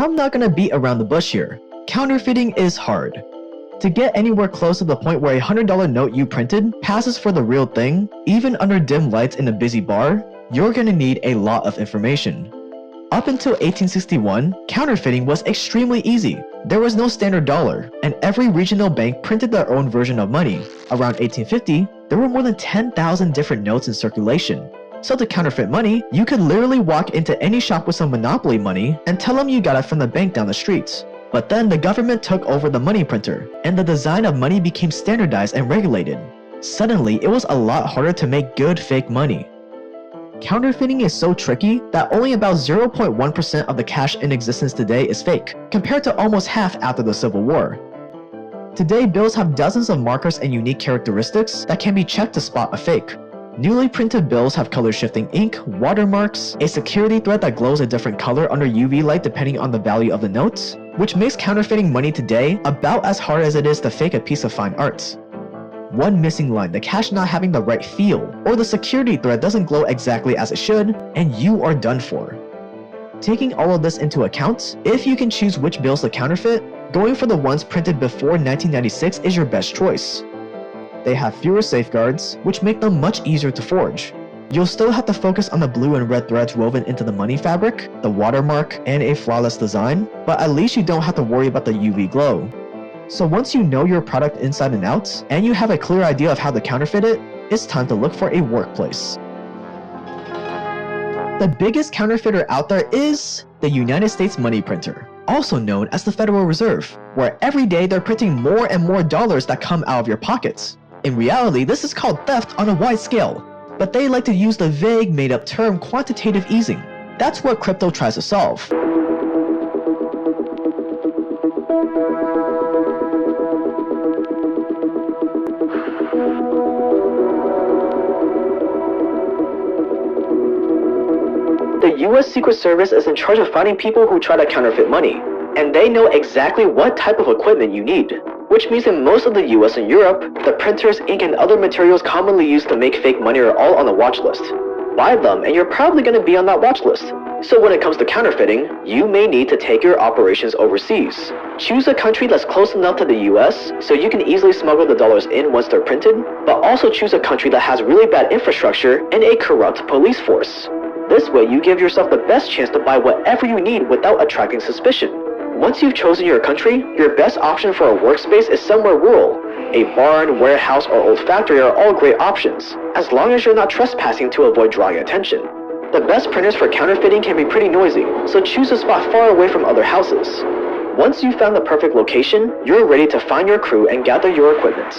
I'm not gonna beat around the bush here. Counterfeiting is hard. To get anywhere close to the point where a $100 note you printed passes for the real thing, even under dim lights in a busy bar, you're gonna need a lot of information. Up until 1861, counterfeiting was extremely easy. There was no standard dollar, and every regional bank printed their own version of money. Around 1850, there were more than 10,000 different notes in circulation. So to counterfeit money, you could literally walk into any shop with some monopoly money and tell them you got it from the bank down the street. But then the government took over the money printer, and the design of money became standardized and regulated. Suddenly, it was a lot harder to make good fake money. Counterfeiting is so tricky that only about 0.1% of the cash in existence today is fake, compared to almost half after the Civil War. Today, bills have dozens of markers and unique characteristics that can be checked to spot a fake. Newly printed bills have color-shifting ink, watermarks, a security thread that glows a different color under UV light depending on the value of the notes, which makes counterfeiting money today about as hard as it is to fake a piece of fine art. One missing line, the cash not having the right feel, or the security thread doesn't glow exactly as it should, and you are done for. Taking all of this into account, if you can choose which bills to counterfeit, going for the ones printed before 1996 is your best choice. They have fewer safeguards, which make them much easier to forge. You'll still have to focus on the blue and red threads woven into the money fabric, the watermark, and a flawless design, but at least you don't have to worry about the UV glow. So once you know your product inside and out, and you have a clear idea of how to counterfeit it, it's time to look for a workplace. The biggest counterfeiter out there is the United States money printer, also known as the Federal Reserve, where every day they're printing more and more dollars that come out of your pockets. In reality, this is called theft on a wide scale, but they like to use the vague made-up term quantitative easing. That's what crypto tries to solve. The US Secret Service is in charge of finding people who try to counterfeit money, and they know exactly what type of equipment you need. Which means in most of the US and Europe, the printers, ink, and other materials commonly used to make fake money are all on the watch list. Buy them and you're probably going to be on that watch list. So when it comes to counterfeiting, you may need to take your operations overseas. Choose a country that's close enough to the US so you can easily smuggle the dollars in once they're printed, but also choose a country that has really bad infrastructure and a corrupt police force. This way you give yourself the best chance to buy whatever you need without attracting suspicion. Once you've chosen your country, your best option for a workspace is somewhere rural. A barn, warehouse, or old factory are all great options, as long as you're not trespassing to avoid drawing attention. The best printers for counterfeiting can be pretty noisy, so choose a spot far away from other houses. Once you've found the perfect location, you're ready to find your crew and gather your equipment.